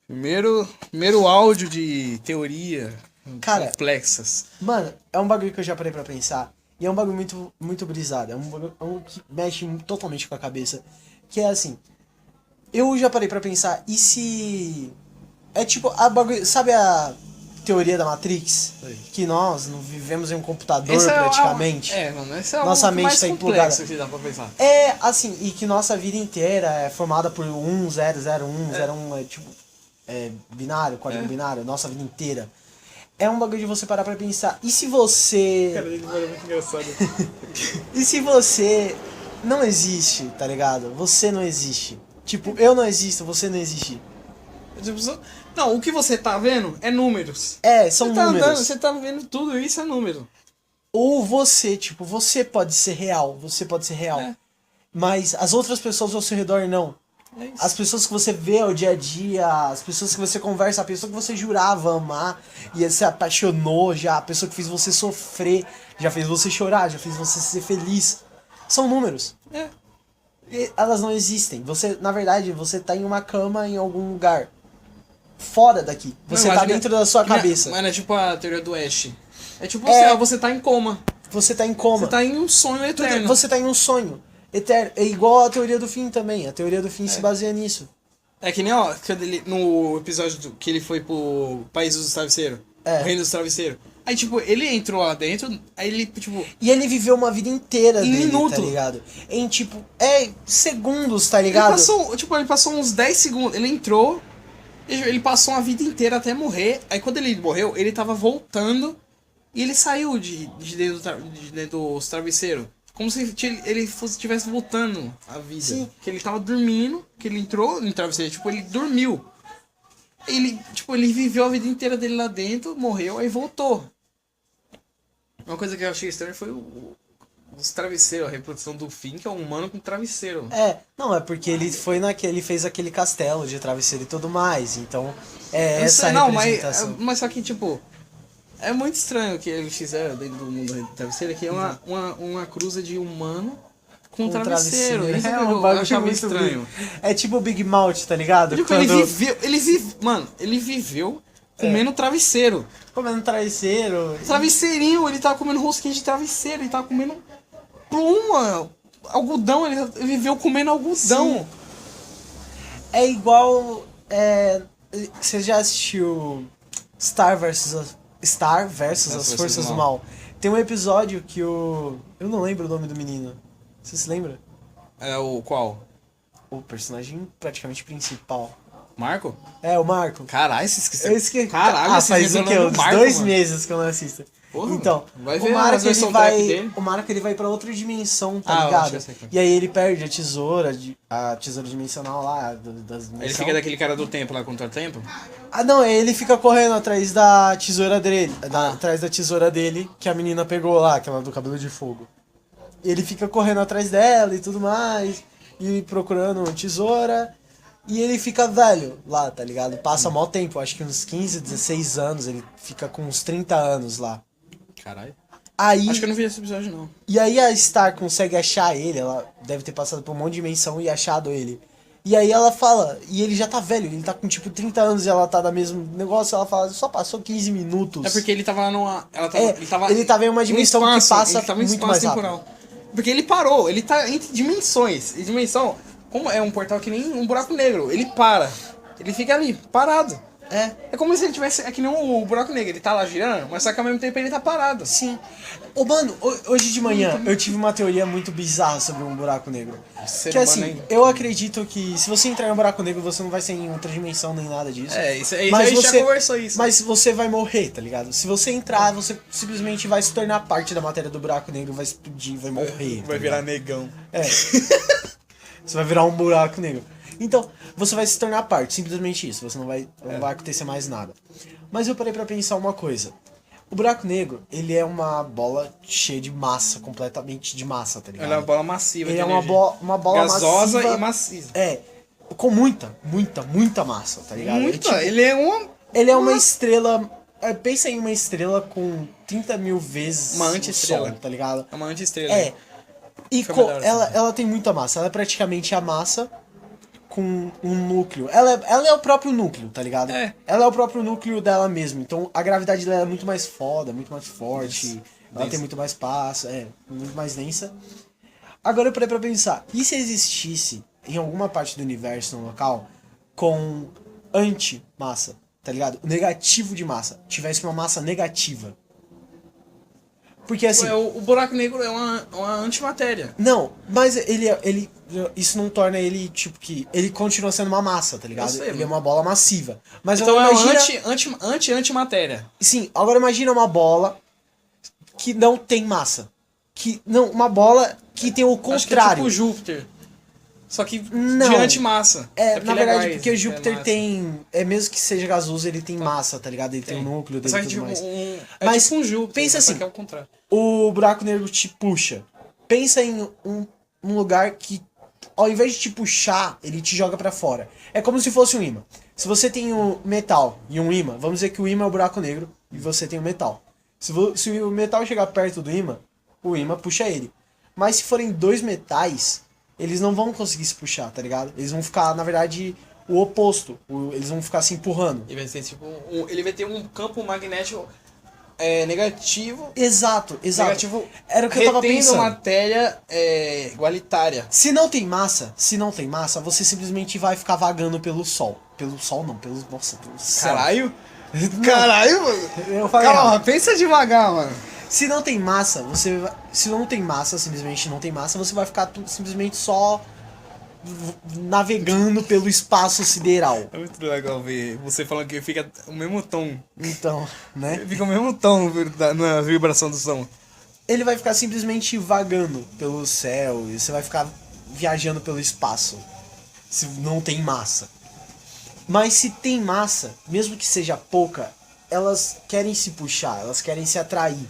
Primeiro áudio de teoria Cara, complexas. Mano, é um bagulho que eu já parei pra pensar. E é um bagulho muito, muito brisado. É um bagulho que mexe totalmente com a cabeça. Que é assim. Eu já parei pra pensar, e se. É tipo, a bagulho. Sabe a teoria da Matrix? Oi. Que nós não vivemos em um computador Esse praticamente. mano, esse é Nossa o mente mais tá complexo implugada. que dá pra pensar. É assim, e que nossa vida inteira é formada por 1, 0, 0, 1, 0, 1, é tipo. É binário, código binário, nossa vida inteira. É um bagulho de você parar pra pensar. E se você. Cara, ele é muito engraçado. E se você não existe, tá ligado? Você não existe. Tipo, eu não existo, você não existe. Não, o que você tá vendo é números. É, são Você tá números. andando, você tá vendo tudo isso é número. Ou você, tipo, você pode ser real, você pode ser real. É. Mas as outras pessoas ao seu redor não. É isso. As pessoas que você vê ao dia a dia, as pessoas que você conversa, a pessoa que você jurava amar e se apaixonou já, a pessoa que fez você sofrer, já fez você chorar, já fez você ser feliz. São números. É. E elas não existem. Você, na verdade, você tá em uma cama em algum lugar. Fora daqui. Você Não, tá acho que- dentro da sua que não é- cabeça. Mano, é tipo a teoria do Ash. É tipo É. você tá em coma. Você tá em coma. Você tá em um sonho eterno. Você tá em um sonho eterno. É igual a teoria do fim também. A teoria do fim se baseia nisso. É que nem, ó, no episódio que ele foi pro País dos Travesseiros. É. O Reino dos Travesseiros. Aí, tipo, ele entrou lá dentro, aí ele, tipo... E ele viveu uma vida inteira Em dele, minuto. tá ligado? Em tipo, segundos, tá Ele ligado? ele passou uns 10 segundos. Ele entrou, ele passou a vida inteira até morrer. Aí quando ele morreu, ele tava voltando e ele saiu de dentro dos travesseiros. Como se ele estivesse voltando a vida. Sim. Que ele tava dormindo, que ele entrou no travesseiro, tipo, ele dormiu. Ele viveu a vida inteira dele lá dentro, morreu, aí voltou. Uma coisa que eu achei estranha foi os travesseiros, a reprodução do Finn, que é um humano com travesseiro. Não, é porque ele foi ele fez aquele castelo de travesseiro e tudo mais. Então, Eu essa sei, não, representação. mas só que, tipo, é muito estranho o que eles fizeram dentro do mundo do travesseiro, que é uma cruza de humano com travesseiro. Isso É que um eu bagulho achava muito estranho. É tipo o Big Mouth, tá ligado? Tipo, ele viveu comendo travesseiro. Comendo travesseiro. Travesseirinho, ele tava comendo rosquinha de travesseiro, ele tava comendo pluma, algodão, ele viveu comendo algodão. Sim. É igual. Você já assistiu Star versus as Forças do Mal? Tem um episódio que eu não lembro o nome do menino. Você se lembra? É o qual? O personagem praticamente principal. Marco? É, o Marco. Caralho, você esqueceu. Eu esqueci. Caralho, você faz esqueceu o quê? nome do Uns Marco, 2 mano. meses que eu não assisto. Porra, Então, vai ver o a Marco ele versão vai. trap dele. O Marco ele vai pra outra dimensão, tá Ah, eu acho ligado? que eu sei qual é. E aí ele perde a tesoura dimensional lá, das Ele dimensões. fica daquele cara do tempo lá contra o tempo? Ah, não, ele fica correndo atrás da tesoura dele. Atrás da tesoura dele que a menina pegou lá, aquela do cabelo de fogo. Ele fica correndo atrás dela e tudo mais. E procurando uma tesoura. E ele fica velho lá, tá ligado? Passa mó tempo, acho que uns 15, 16 anos. Ele fica com uns 30 anos lá. Caralho. Aí, Acho que eu não vi esse episódio, não. e aí a Star consegue achar ele. Ela deve ter passado por um monte de dimensão e achado ele. E aí ela fala, e ele já tá velho, ele tá com tipo 30 anos e ela tá no mesmo negócio, ela fala, só passou 15 minutos. É porque ele tava lá numa... Ele tava em uma dimensão que passa ele tava em muito espaço mais rápido. temporal. Porque ele parou, ele tá entre dimensões. E dimensão, como é um portal que nem um buraco negro, ele para. Ele fica ali, parado. É como se ele tivesse... É que nem o buraco negro, ele tá lá girando, mas só que ao mesmo tempo ele tá parado. Sim. Ô, mano, hoje de manhã eu tive uma teoria muito bizarra sobre um buraco negro. Ser Que humano, assim, hein? eu acredito que se você entrar em um buraco negro, você não vai ser em outra dimensão nem nada disso. Isso aí Mas a gente você, já conversou isso. Mas você vai morrer, tá ligado? Se você entrar, você simplesmente vai se tornar parte da matéria do buraco negro, vai explodir, vai morrer. Vai tá virar ligado? negão. Você vai virar um buraco negro. Então, você vai se tornar parte, simplesmente isso. Você não vai acontecer mais nada. Mas eu parei pra pensar uma coisa. O buraco negro, ele é uma bola cheia de massa, completamente de massa, tá ligado? Ele é uma bola massiva. Ele de é energia. uma bola gasosa massiva. e maciça. Com muita massa, tá ligado? Muita, ele é uma... Ele é uma estrela. Pensa em uma estrela com 30 mil vezes Uma anti-estrela. o Sol, tá ligado? É uma anti-estrela. É. E Fica melhor assim. ela tem muita massa. Ela é praticamente a massa com um núcleo. Ela é o próprio núcleo, tá ligado? É. Ela é o próprio núcleo dela mesma. Então a gravidade dela é muito mais foda, muito mais forte. Ela Densa. tem muito mais passo, muito mais densa. Agora eu parei pra pensar, e se existisse em alguma parte do universo, no local, com anti-massa, tá ligado? O negativo de massa, tivesse uma massa negativa. Porque assim... O buraco negro é uma antimatéria. Não, mas ele... Isso não torna ele, tipo, que... Ele continua sendo uma massa, tá ligado? Eu sei, Ele mano. é uma bola massiva. Mas Então agora é uma imagina... antimatéria. Sim, agora imagina uma bola que não tem massa. Uma bola que tem o Acho que é contrário. tipo Júpiter. Só que Não. de antimassa. Na porque ele verdade, gás, porque o Júpiter massa. tem... mesmo que seja gasoso, ele tem massa, tá ligado? Ele tem o núcleo dele Só e que tudo tipo mais. é Mas tipo um Júpiter. pensa né? Só assim. que é o contrário. O buraco negro te puxa. Pensa em um lugar que, ao invés de te puxar, ele te joga pra fora. É como se fosse um imã. Se você tem o metal e um imã, vamos dizer que o imã é o buraco negro e você tem o metal. Se o metal chegar perto do imã, o imã puxa ele. Mas se forem dois metais, eles não vão conseguir se puxar, tá ligado? Eles vão ficar, na verdade, o oposto. Eles vão ficar se empurrando. Ele vai ser tipo ele vai ter um campo magnético negativo. Exato. Negativo. Era o que eu tava retendo pensando. matéria igualitária. Se não tem massa, você simplesmente vai ficar vagando pelo sol. Pelo sol não, pelo céu. Caralho. Caralho, mano. Eu falei Calma, errado. pensa devagar, mano. Se não tem massa, simplesmente não tem massa, você vai ficar simplesmente só navegando pelo espaço sideral. É muito legal ver você falando que fica o mesmo tom. Então, né? Fica o mesmo tom na vibração do som. Ele vai ficar simplesmente vagando pelo céu e você vai ficar viajando pelo espaço. Se não tem massa. Mas se tem massa, mesmo que seja pouca, elas querem se puxar, elas querem se atrair.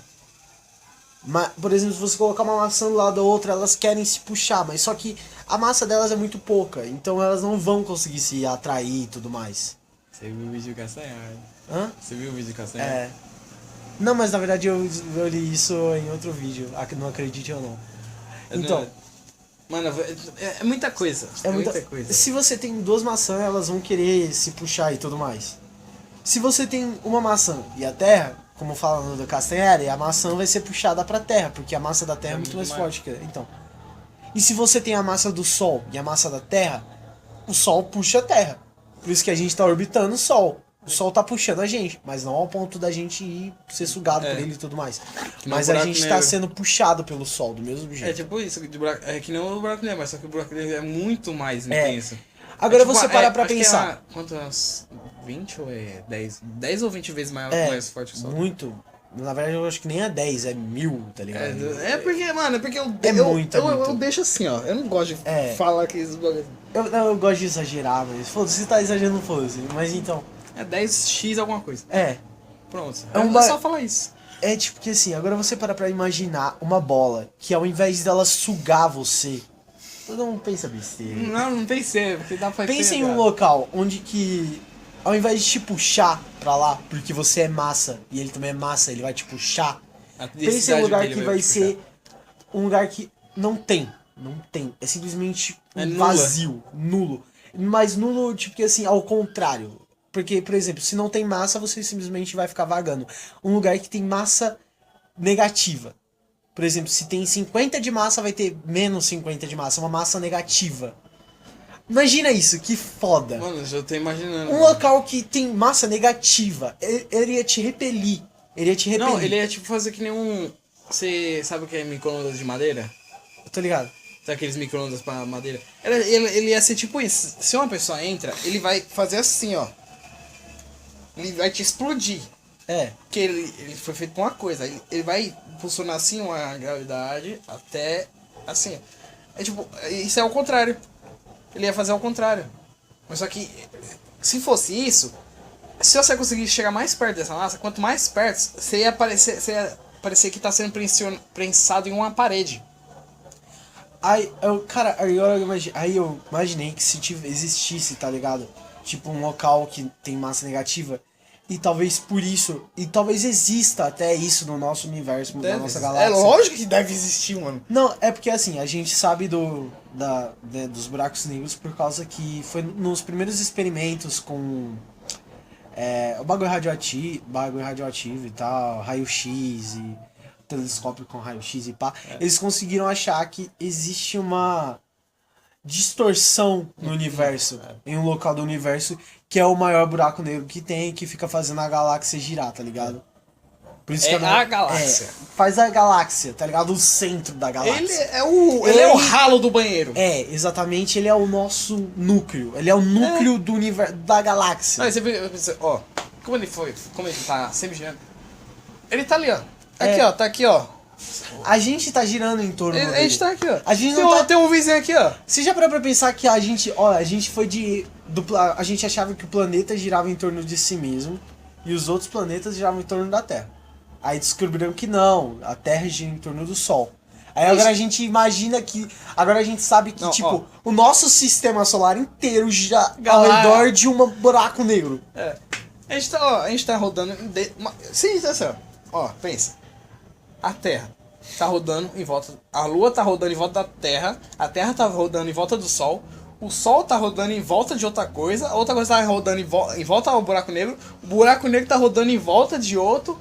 Por exemplo, se você colocar uma maçã do lado da outra, elas querem se puxar, mas só que a massa delas é muito pouca, então elas não vão conseguir se atrair e tudo mais. Você viu o vídeo de Castanhar? Hã? Você viu o vídeo de Castanhar? É. Não, mas na verdade eu li isso em outro vídeo, não acredite ou não. Então, Mano, é muita coisa. é muita coisa. Se você tem duas maçãs, elas vão querer se puxar e tudo mais. Se você tem uma maçã e a terra, como fala no do Castanhari, a maçã vai ser puxada pra terra, porque a massa da terra é muito mais forte que então. E se você tem a massa do Sol e a massa da Terra, o Sol puxa a Terra. Por isso que a gente tá orbitando o Sol. O Sol tá puxando a gente, mas não ao ponto da gente ir ser sugado por ele e tudo mais. Mas a gente tá sendo puxado pelo Sol, do mesmo jeito. É tipo isso, é que não o buraco negro, mas só que o buraco negro é muito mais intenso. Agora tipo, você parar pra acho que pensar. Quantas? 20 ou 10? 10 ou 20 vezes mais forte que o Sol? Muito. Na verdade, eu acho que nem é 10, é 1000, tá ligado? Porque, mano, muito. Eu deixo assim, ó. Eu não gosto de falar que esses bagulhos. Eu gosto de exagerar, mas foda-se, se tá exagerando, foda-se. Mas então. É 10x alguma coisa. Pronto. É só falar isso. É tipo que assim, agora você para pra imaginar uma bola que ao invés dela sugar você. Não pensa besteira. Não pensei, porque dá pra Pensa em um local onde que, ao invés de te puxar pra lá, porque você é massa e ele também é massa, ele vai te puxar. Pensa em um lugar que vai ser um lugar que não tem. É simplesmente vazio, nulo. Mas nulo, tipo que assim, ao contrário. Porque, por exemplo, se não tem massa, você simplesmente vai ficar vagando. Um lugar que tem massa negativa. Por exemplo, se tem 50 de massa, vai ter menos 50 de massa. Uma massa negativa. Imagina isso, que foda. Mano, já tô imaginando. Um local que tem massa negativa, ele ia te repelir. Não, ele ia tipo fazer que nem um... Você sabe o que é micro-ondas de madeira? Eu tô ligado. Sabe aqueles micro-ondas pra madeira? Ele ia ser tipo isso. Se uma pessoa entra, ele vai fazer assim, ó. Ele vai te explodir. Porque ele foi feito pra uma coisa. Ele vai funcionar assim, uma gravidade, até assim. É tipo, isso é o contrário. Ele ia fazer ao contrário. Mas só que, se fosse isso, se você conseguir chegar mais perto dessa massa, quanto mais perto, você ia parecer que tá sendo prensado em uma parede. Aí eu imaginei que se existisse, tá ligado? Tipo um local que tem massa negativa, E talvez por isso, e talvez exista até isso no nosso universo, na nossa galáxia. É lógico que deve existir, mano. Não, é porque assim, a gente sabe dos buracos negros por causa que foi nos primeiros experimentos com o bagulho radioativo e tal, raio-x e telescópio com raio-x e pá, eles conseguiram achar que existe uma distorção no universo, em um local do universo, que é o maior buraco negro que tem, que fica fazendo a galáxia girar, tá ligado? Por isso que a galáxia. Faz a galáxia, tá ligado? O centro da galáxia. Ele é o ralo do banheiro. É, exatamente, ele é o nosso núcleo. Ele é o núcleo do universo, da galáxia. Não, você, ó, como ele tá sempre girando. Ele tá ali, ó. Aqui, ó, tá aqui, ó. A gente tá girando em torno A gente tá aqui, ó. A gente não tem um vizinho aqui, ó. Você já parou pra pensar que a gente foi a gente achava que o planeta girava em torno de si mesmo e os outros planetas giravam em torno da Terra. Aí descobriram que não, a Terra gira em torno do Sol. Aí agora a gente imagina que... Agora a gente sabe que, o nosso sistema solar inteiro gira ao redor de um buraco negro. É. A gente tá rodando... Sim, assim, ó, pensa. A Terra tá rodando em volta... A Lua tá rodando em volta da Terra. A Terra tá rodando em volta do Sol. O Sol tá rodando em volta de outra coisa. A outra coisa tá rodando em volta ao buraco negro. O buraco negro tá rodando em volta de outro.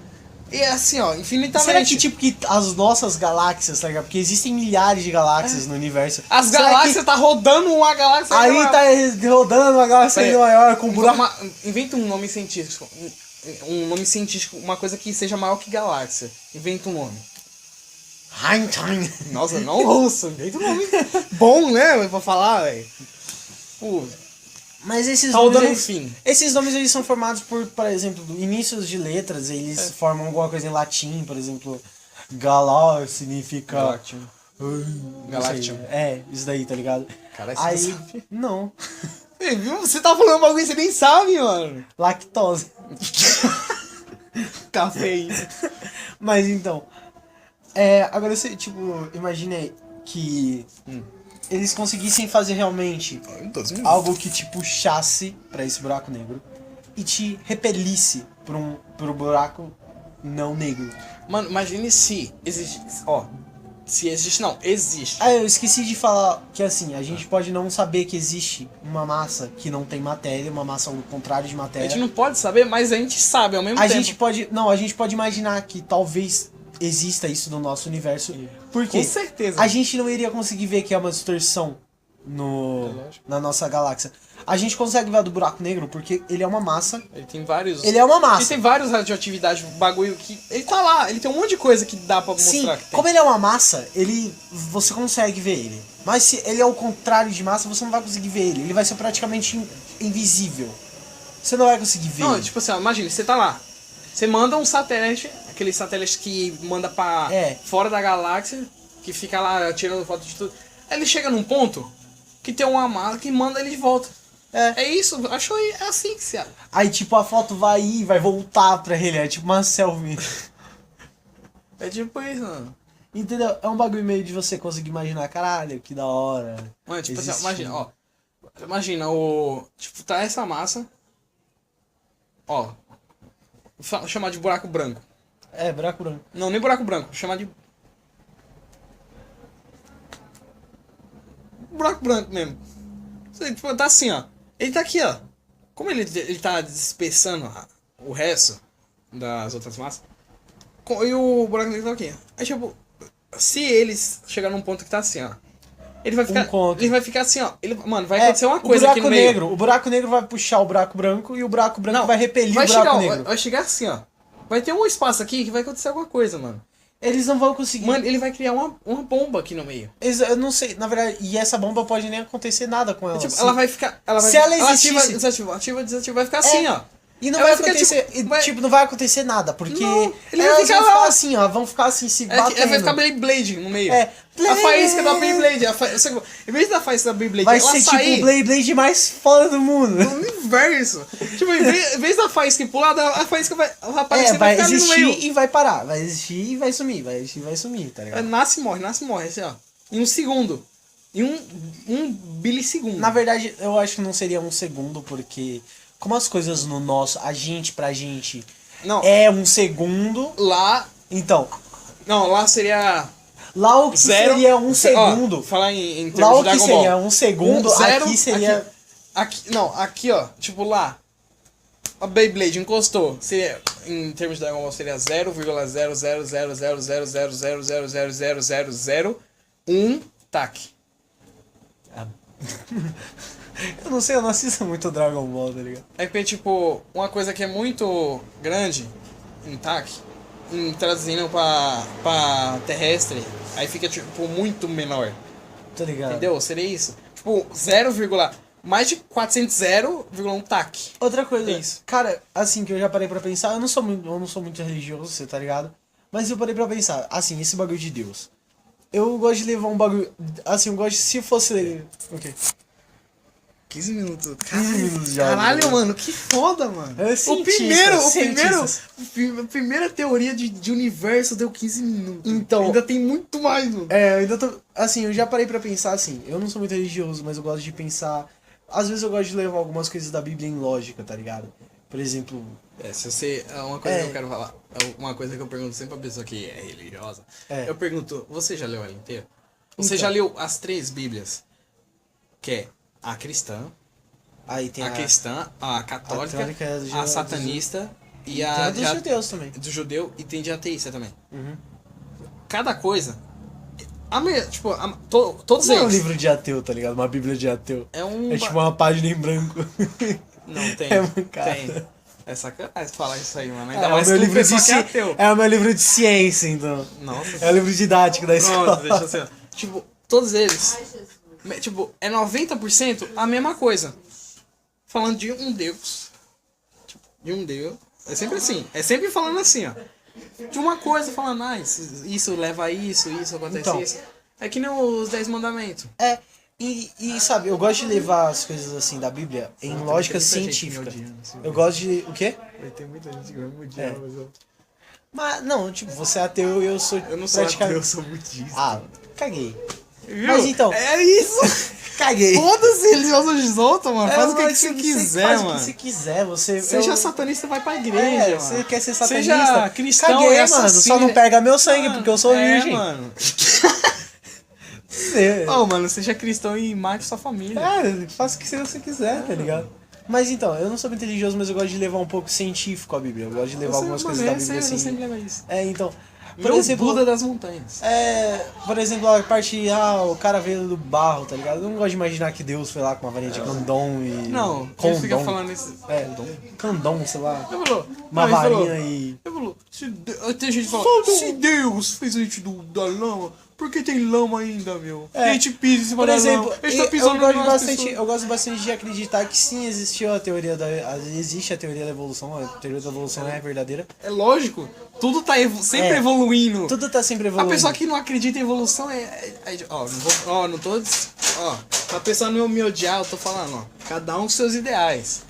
E é assim, ó, infinitamente. Será que, que as nossas galáxias, tá ligado? Porque existem milhares de galáxias no universo. As galáxias tá rodando uma galáxia aí maior. Tá rodando uma galáxia ainda maior, com buraco... Inventa um nome científico. Uma coisa que seja maior que galáxia. Inventa um nome. Heinstein. Nossa, não ouço. Inventa um nome bom, né, pra falar, velho. Mas esses tá nomes, dando fim. Esses nomes eles são formados por exemplo, inícios de letras, eles formam alguma coisa em latim, por exemplo, galá significa... Galactium. É, isso daí, tá ligado? Caralho, aí, você não sabe? Não. Viu? Você tá falando um bagulho que você nem sabe, mano. Lactose. Cafeína. Mas então, agora você, tipo, imagine que eles conseguissem fazer realmente algo que te puxasse pra esse buraco negro e te repelisse pro buraco não negro. Mano, imagine se existe... Se existe, não, existe. Eu esqueci de falar que assim, a gente pode não saber que existe uma massa que não tem matéria, uma massa ao contrário de matéria. A gente não pode saber, mas a gente sabe ao mesmo tempo. A gente pode imaginar que talvez exista isso no nosso universo. Por quê? Com certeza. A gente não iria conseguir ver que é uma distorção na nossa galáxia. A gente consegue ver a do buraco negro porque ele é uma massa. Ele tem vários... Ele é uma massa. Ele tem várias radioatividades, bagulho que... Ele tá lá, ele tem um monte de coisa que dá pra mostrar. Sim, que tem. como ele é uma massa, você consegue ver ele. Mas se ele é o contrário de massa, você não vai conseguir ver ele. Ele vai ser praticamente invisível. Você não vai conseguir ver. Não, tipo assim, imagina, você tá lá. Você manda um satélite, aquele satélite que manda pra fora da galáxia, que fica lá tirando foto de tudo. Aí ele chega num ponto que tem uma mala que manda ele de volta. É isso, achou aí, é assim que se abre. Aí tipo a foto vai ir e vai voltar pra ele, é tipo uma selfie. É tipo isso, mano. Entendeu? É um bagulho meio de você conseguir imaginar, caralho, que da hora. Mano, tipo assim, imagina, imagina, tipo, tá essa massa, chamar de buraco branco. Buraco branco. Não, nem buraco branco, chamar de... buraco branco mesmo. Você, tipo, tá assim, ó. Ele tá aqui, ó. Como ele tá dispersando o resto das outras massas, e o buraco negro tá aqui. Aí, tipo, se eles chegar num ponto que tá assim, ó, ele vai ficar assim, ó. Mano, vai acontecer uma coisa aqui no meio. O buraco negro vai puxar o buraco branco e o buraco branco vai repelir o buraco negro. Vai chegar assim, ó. Vai ter um espaço aqui que vai acontecer alguma coisa, mano. Eles não vão conseguir. Mano, ele vai criar uma bomba aqui no meio. Eu não sei, na verdade, e essa bomba pode nem acontecer nada com ela. Tipo, ela vai ficar... Se ela existisse... Desativa, vai ficar assim, ó. E não vai acontecer, tipo, não vai acontecer nada, porque ele vai ficar vão ficar assim, ó, vão ficar assim se batendo. Vai ficar Beyblade no meio. A faísca da Beyblade, em vez da faísca da Beyblade, vai ser tipo o Beyblade mais foda do mundo. No universo. Tipo, em vez da faísca pular, a faísca vai aparecer, vai ficar ali no meio. existir e vai parar, vai existir e vai sumir, vai existir e vai sumir, tá ligado? Nasce e morre, assim, ó. Em um segundo. Em um bilissegundo. Na verdade, eu acho que não seria um segundo, porque como as coisas no nosso, pra gente, Não, é um segundo, lá... então, Não, lá seria... lá o que Zero, seria um segundo, Ó, falar em termos lá de o que Dragon seria Ball. um segundo, Zero, aqui seria... Aqui, ó, tipo lá. A Beyblade encostou. Seria, em termos de Dragon Ball, seria 0,000000000000001 taque. Eu não sei, eu não assisto muito Dragon Ball, tá ligado? É porque, tipo, uma coisa que é muito grande em taque, traduzindo pra terrestre, aí fica, tipo, muito menor. Tá ligado? Entendeu? Seria isso. Tipo, mais de 400 0,1 taque. Outra coisa, É isso. cara, assim, que eu já parei pra pensar, eu não sou muito religioso, você tá ligado? Mas eu parei pra pensar, assim, esse bagulho de Deus. Eu gosto de levar um bagulho, assim, eu gosto de, se fosse... O quê? 15 minutos. 15 minutos já. Caralho, né? mano, que foda, mano. É cientista, cientistas. A primeira teoria de universo deu 15 minutos. Então- Ainda tem muito mais, mano. É, eu ainda tô, assim, eu já parei pra pensar, assim, eu não sou muito religioso, mas eu gosto de pensar, às vezes eu gosto de levar algumas coisas da Bíblia em lógica, tá ligado? Por exemplo, Se você. Uma coisa É. que eu quero falar. Uma coisa que eu pergunto sempre pra pessoa que é religiosa. É. Eu pergunto, você já leu ela inteira? Você Então. já leu as 3 Bíblias? Que é a cristã, aí tem a cristã, a católica, católica, a satanista e tem a a dos judeus também. do judeu e tem de ateísta também. Uhum. Cada coisa. Tipo, todos Não é um eles. livro de ateu, tá ligado? Uma Bíblia de ateu. É um. É tipo uma página em branco. Não, tem. É mancada. Tem. É sacanagem falar isso aí, mano. É, Ainda o mais meu com o livro de pessoal que é ci... ateu. é o meu livro de ciência, então. Nossa. É o livro didático da escola. Pronto, deixa assim, ó. Tipo, todos eles. Tipo, é 90% a mesma coisa. Falando de um Deus. Tipo, de um Deus. É sempre assim. É sempre falando assim, ó. De uma coisa, falando, isso leva a isso acontece Então. isso. É que nem os 10 mandamentos. É, e sabe, eu gosto de levar as coisas assim da Bíblia em lógica científica. Eu gosto de. O quê? Vai ter muita gente que vai me odiar, mas Mas não, tipo, você é ateu e eu sou. eu não sou ateu, praticamente. eu sou budista. Ah, caguei. Viu? Mas então. É isso! Caguei. Foda-se, eles gostam dos outros, mano. Faz o que você quiser, faz mano. o que você quiser, você. Seja eu- satanista, vai pra igreja, mano. você quer ser satanista? Seja cristão Caguei, e mano. assassino. Só não pega meu sangue, porque eu sou É, virgem. mano. Você- Ô, mano, seja cristão e mate sua família. faça o que você quiser, tá ligado? Mas então, eu não sou muito religioso, mas eu gosto de levar um pouco científico a Bíblia. Eu gosto de levar algumas coisas da Bíblia Você assim. sempre leva isso. É, então. Por Meu exemplo, Buda das montanhas. por exemplo, a parte, o cara veio do barro, tá ligado? Eu não gosto de imaginar que Deus foi lá com uma varinha de candom e. Não, condom. ele fica falando isso. Candom, sei lá. Ele falou. Uma não, ele falou- varinha e. Ele falou, tem gente que fala, se Deus fez a gente da lama, por que tem lama ainda, meu? É. A gente pisa em cima Por da exemplo, lama. A gente tá pisando eu gosto nas bastante, pessoas. eu gosto bastante de acreditar que sim existiu a teoria da. Existe a teoria da evolução, a teoria da evolução é verdadeira. É lógico, tudo tá sempre É. evoluindo. Tudo tá sempre A evoluindo. pessoa que não acredita em evolução não tô. Pra pessoa não me odiar, eu tô falando, ó. Cada um com seus ideais.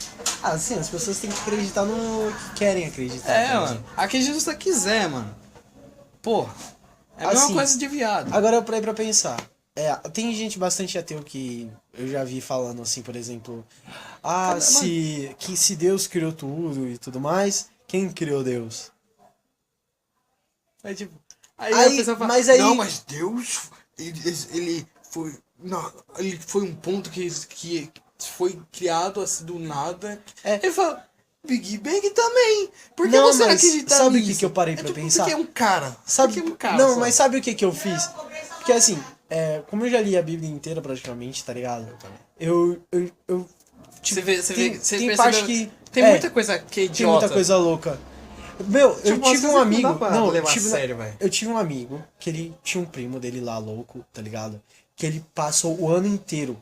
Ah, sim, as pessoas têm que acreditar no que querem acreditar. É, tá mano. ligado? Acredita se você quiser, mano. Porra. É a mesma Assim, coisa de viado. Agora eu parei pra pensar. Tem gente bastante ateu que eu já vi falando assim, por exemplo, se Deus criou tudo e tudo mais, quem criou Deus? É tipo. Aí, Aí, a pessoa fala, mas aí- não, mas Deus, ele foi. Não, ele foi um ponto que foi criado assim do nada. É. Ele fala, Big Bang também. Por que Não, você não mas acredita sabe o nisso? que eu parei pra tipo, pensar? Porque é um cara. Sabe? Porque é um cara. Não, só. mas sabe o que eu fiz? Porque assim, como eu já li a Bíblia inteira praticamente, tá ligado? Eu Você vê, você tem- vê, você tem percebeu- parte que- Tem muita coisa que é Tem idiota. muita coisa louca. Meu, eu Tipo, tive às um vezes amigo. não dá pra Não, levar a sério, velho. eu tive um amigo que ele tinha um primo dele lá louco, tá ligado? Que ele passou o ano inteiro,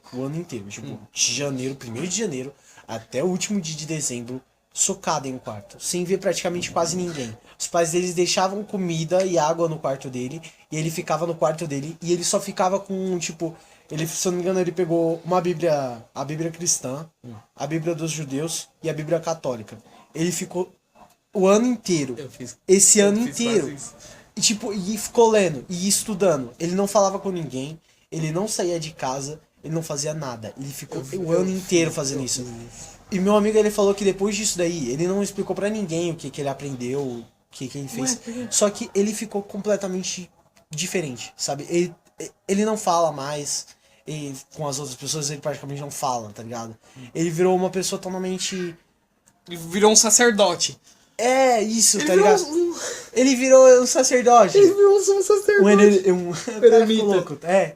tipo, de janeiro, 1º de janeiro, até o último dia de dezembro, socado em um quarto, sem ver praticamente quase ninguém. Os pais deles deixavam comida e água no quarto dele, e ele ficava no quarto dele, e ele só ficava com, tipo, ele, se eu não me engano, ele pegou uma Bíblia, a Bíblia cristã, a Bíblia dos judeus e a Bíblia católica. Ele ficou o ano inteiro, Eu fiz. esse eu ano fiz inteiro. quase isso. E tipo, e ficou lendo e estudando. Ele não falava com ninguém, ele não saía de casa, ele não fazia nada. Ele ficou o ano inteiro fazendo isso. E meu amigo, ele falou que depois disso daí, ele não explicou pra ninguém o que, que ele aprendeu, o que, que ele fez. Ué, por quê? Só que ele ficou completamente diferente, sabe? Ele não fala mais. E com as outras pessoas ele praticamente não fala, tá ligado? Ele virou uma pessoa totalmente. Ele virou um sacerdote. É isso, Ele tá virou ligado? Ele virou um sacerdote. Ele virou um sacerdote. O cara ficou Eremita. louco. É.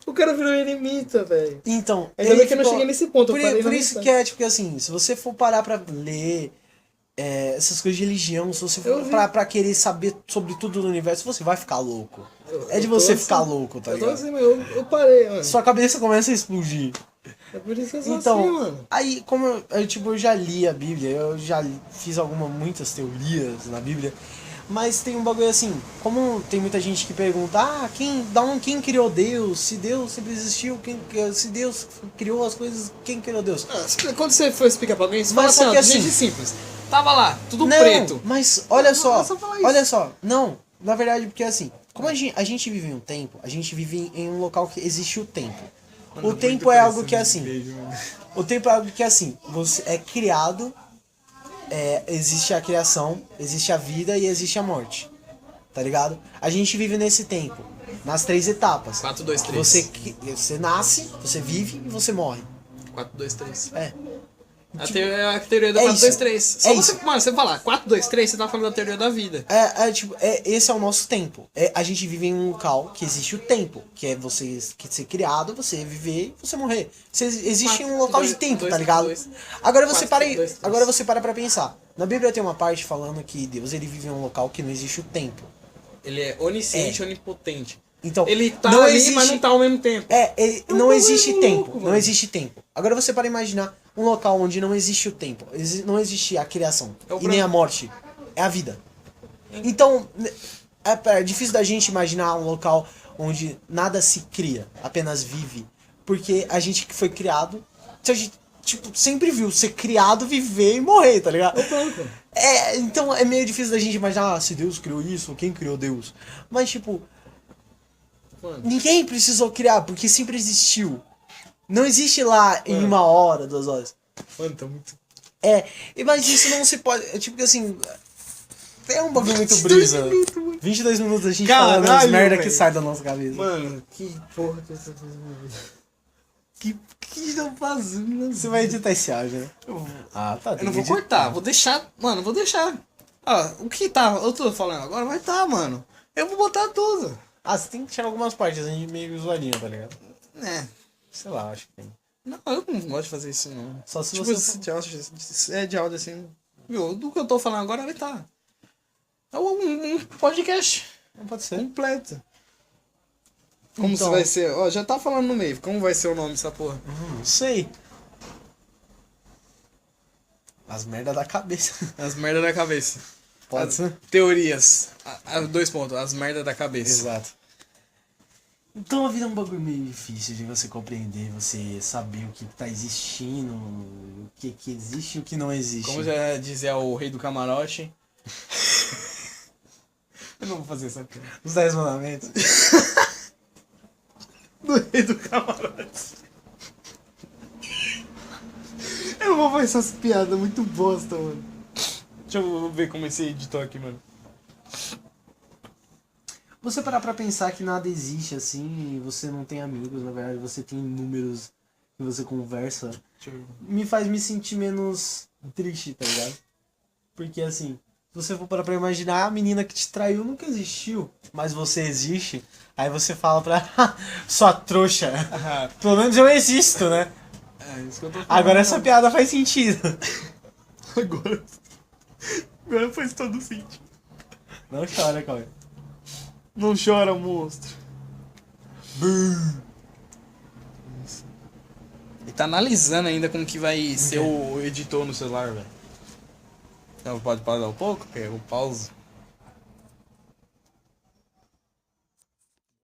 O cara virou eremita, velho. Então. Ainda bem que eu não cheguei nesse ponto. Por, eu parei por na isso metade. que é, tipo, assim, se você for parar pra ler essas coisas de religião, se você for pra querer saber sobre tudo do universo, você vai ficar louco. É de Eu tô você assim. ficar louco, tá Eu tô ligado? assim, eu parei, mano. Sua cabeça começa a explodir. É por isso que eu sou Então, assim, mano. aí, como eu já li a Bíblia, eu já fiz muitas teorias na Bíblia, mas tem um bagulho assim, como tem muita gente que pergunta, quem criou Deus? Se Deus sempre existiu, se Deus criou as coisas, quem criou Deus? Quando você for explicar pra alguém, você Mas só fala que assim, ó, assim- gente simples. Tava lá, tudo Não, preto. mas olha só, é só falar isso. olha só, não, na verdade, porque assim, como a gente vive em um tempo, a gente vive em um local que existe o tempo. O tempo é algo que é assim, o tempo é algo que é assim, você é criado, existe a criação, existe a vida e existe a morte, tá ligado? A gente vive nesse tempo, nas 3 etapas. 4, 2, 3. Você nasce, você vive e você morre. 4, 2, 3. É. A teoria do é 4, isso. 2, 3. Só É você, isso. mano, você falar 4, 2, 3, você tá falando da teoria da vida. Esse é o nosso tempo. A gente vive em um local que existe o tempo, que é você ser criado, você viver e você morrer. Existe um local de tempo, tá ligado? Agora você para pra pensar. Na Bíblia tem uma parte falando que Deus ele vive em um local que não existe o tempo. Ele é onisciente, onipotente. Então, Ele tá não ali, existe, mas não tá ao mesmo tempo. não existe bagulho tempo, louco, não mano. existe tempo. Agora você para imaginar um local onde não existe o tempo, não existe a criação É o e nem a branco. morte, é a vida. Então, é difícil da gente imaginar um local onde nada se cria, apenas vive, porque a gente que foi criado, a gente tipo sempre viu ser criado, viver e morrer, tá ligado? Então é meio difícil da gente imaginar se Deus criou isso, quem criou Deus. Mas tipo, Mano. ninguém precisou criar, porque sempre existiu. Não existe lá em 1 hora, 2 horas. Mano, tá muito... Mas isso não se pode. Tipo assim. É um bagulho muito brisa. 22 minutos a gente falando as Caralho, merda que velho. sai da nossa cabeça. Mano, que porra que você tá fazendo? Que tá fazendo? Você vai editar esse áudio, né? Ah, tá. Eu não vou cortar, vou deixar. Mano, vou deixar. Ah, o que tá, eu tô falando agora vai tá, mano. Eu vou botar tudo. Ah, você tem que tirar algumas partes, a gente meio zoadinho, tá ligado? É. Sei lá, acho que tem. Não, eu não gosto de fazer isso, não. Só se Tipo, você. de áudio assim. Meu, do que eu tô falando agora vai tá. É um podcast Não pode ser. completo. Como Então. você vai ser? Ó, já tá falando no meio. Como vai ser o nome dessa porra? Não sei. As merda da cabeça. As merda da cabeça. Pode As ser? Teorias. 2 pontos. As merda da cabeça. Exato. Então a vida é um bagulho meio difícil de você compreender, você saber o que tá existindo, o que existe e o que não existe. Como já dizia o rei do camarote. Eu não vou fazer essa piada. Os 10 mandamentos. Do rei do camarote. Eu não vou fazer essas piadas muito bosta, mano. Deixa eu ver como esse editor aqui, mano. Você parar pra pensar que nada existe assim, e você não tem amigos, na verdade você tem números que você conversa, Deixa eu... me faz me sentir menos triste, tá ligado? Porque assim, se você for parar pra imaginar, a menina que te traiu nunca existiu, mas você existe, aí você fala pra sua trouxa, pelo menos eu existo, né? É isso que eu tô falando. Agora essa piada faz sentido. Agora faz todo sentido. Não chora, Cauê. Não chora, monstro. Ele tá analisando ainda como que vai ser o editor no celular, velho. Então pode pausar um pouco? Que eu pauso.